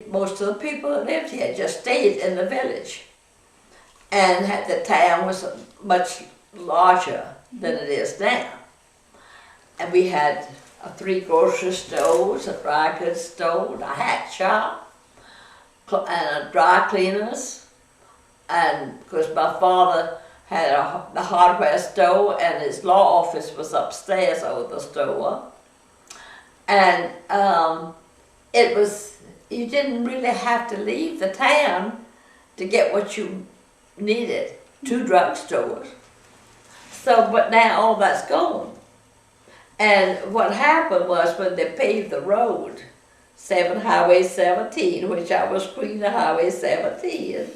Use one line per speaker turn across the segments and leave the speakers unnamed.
most of the people that lived here just stayed in the village. And the town was much larger than it is now. And we had 3 grocery stores, a dry goods store, a hat shop, and a dry cleaners. And of course my father had a hardware store, and his law office was upstairs over the store. And it was, you didn't really have to leave the town to get what you needed. 2 drugstores. So, but now all that's gone. And what happened was when they paved the road, Highway 17, which I was queen of Highway 17.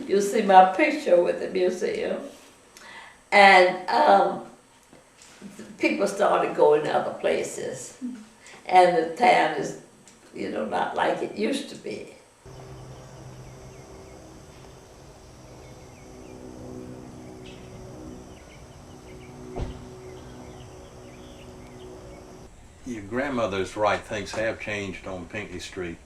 You'll see my picture with the museum. And people started going other places. And the town is, you know, not like it used to be.
Your grandmother's right, things have changed on Pinckney Street.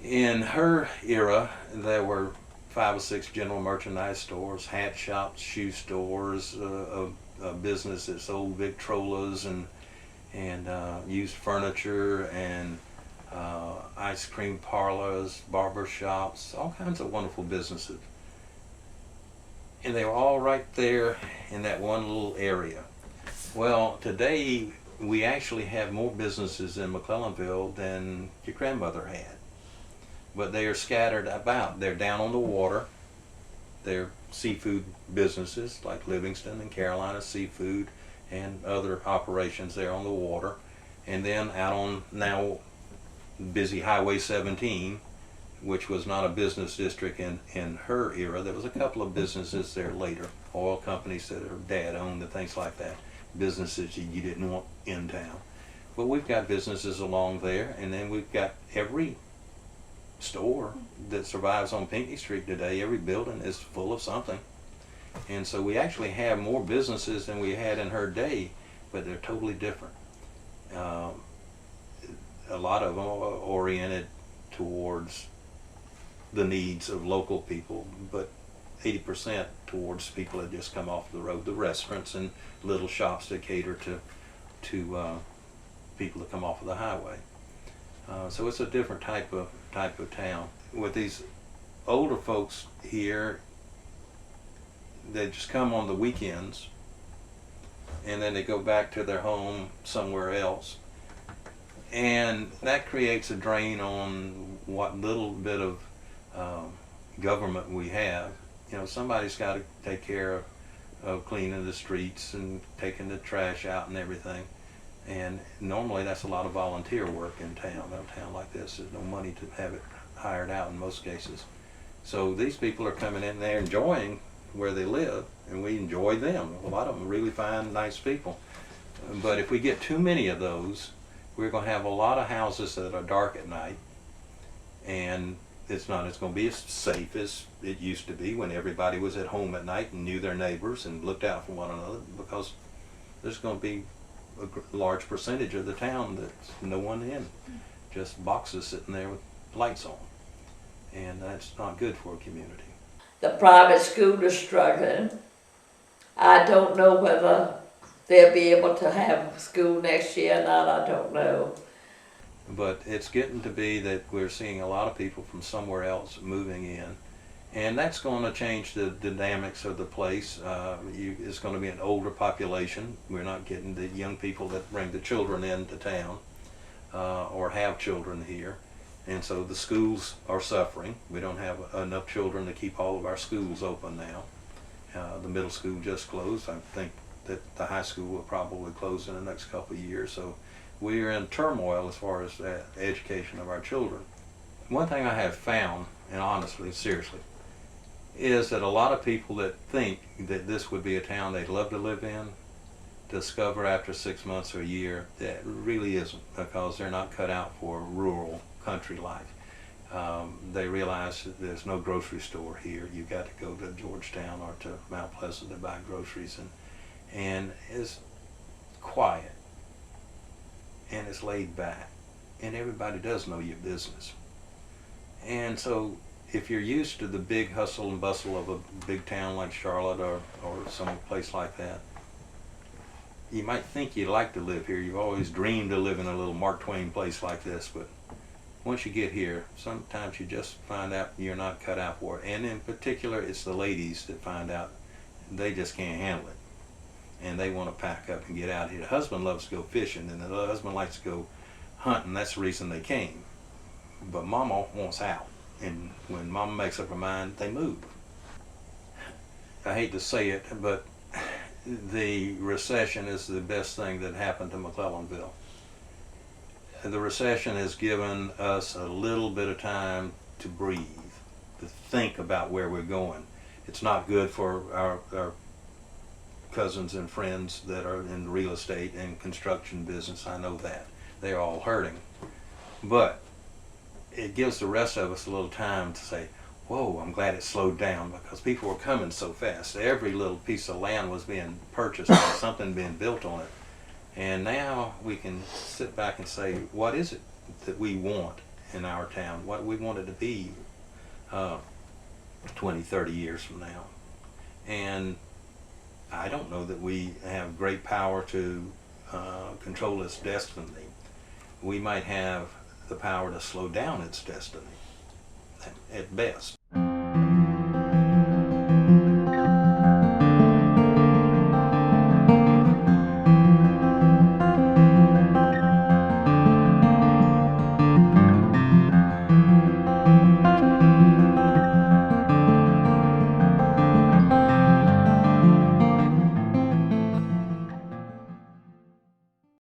In her era, there were 5 or 6 general merchandise stores, hat shops, shoe stores, a business that sold Victrolas and used furniture, and ice cream parlors, barber shops, all kinds of wonderful businesses. And they were all right there in that one little area. Well, today we actually have more businesses in McClellanville than your grandmother had. But they are scattered about. They're down on the water. They're seafood businesses like Livingston and Carolina Seafood and other operations there on the water. And then out on now busy Highway 17, which was not a business district in her era. There was a couple of businesses there later, oil companies that her dad owned and things like that, businesses you didn't want in town. But we've got businesses along there, and then we've got every store that survives on Pinckney Street today. Every building is full of something. And so we actually have more businesses than we had in her day, but they're totally different. A lot of them are oriented towards the needs of local people, but 80% towards people that just come off the road, the restaurants and little shops that cater to people that come off of the highway. So it's a different type of town. With these older folks here, they just come on the weekends and then they go back to their home somewhere else. And that creates a drain on what little bit of government we have. You know, somebody's got to take care of cleaning the streets and taking the trash out and everything. And normally that's a lot of volunteer work in town. In a town like this, there's no money to have it hired out in most cases. So these people are coming in there enjoying where they live, and we enjoy them. A lot of them are really fine, nice people. But if we get too many of those, we're going to have a lot of houses that are dark at night, and it's going to be as safe as it used to be when everybody was at home at night and knew their neighbors and looked out for one another, because there's going to be a large percentage of the town that's no one in, just boxes sitting there with lights on, and that's not good for a community.
The private school is struggling. I don't know whether they'll be able to have school next year or not, I don't know.
But it's getting to be that we're seeing a lot of people from somewhere else moving in, and that's going to change the dynamics of the place. It's going to be an older population. We're not getting the young people that bring the children into town or have children here. And so the schools are suffering. We don't have enough children to keep all of our schools open now. The middle school just closed. I think that the high school will probably close in the next couple of years. So we are in turmoil as far as the education of our children. One thing I have found, and honestly, seriously, is that a lot of people that think that this would be a town they'd love to live in discover after 6 months or a year that really isn't, because they're not cut out for rural country life. They realize that there's no grocery store here. You've got to go to Georgetown or to Mount Pleasant to buy groceries, and it's quiet and it's laid back, and everybody does know your business. And so if you're used to the big hustle and bustle of a big town like Charlotte or some place like that, you might think you'd like to live here. You've always dreamed of living in a little Mark Twain place like this, but once you get here, sometimes you just find out you're not cut out for it. And in particular, it's the ladies that find out they just can't handle it. And they want to pack up and get out here. The husband loves to go fishing, and the husband likes to go hunting. That's the reason they came. But Mama wants out. And when Mama makes up her mind, they move. I hate to say it, but the recession is the best thing that happened to McClellanville. The recession has given us a little bit of time to breathe, to think about where we're going. It's not good for our cousins and friends that are in the real estate and construction business. I know that. They're all hurting. But it gives the rest of us a little time to say, whoa, I'm glad it slowed down, because people were coming so fast. Every little piece of land was being purchased and something being built on it. And now we can sit back and say, what is it that we want in our town? What we want it to be 20, 30 years from now. And I don't know that we have great power to control its destiny. We might have the power to slow down its destiny, at best.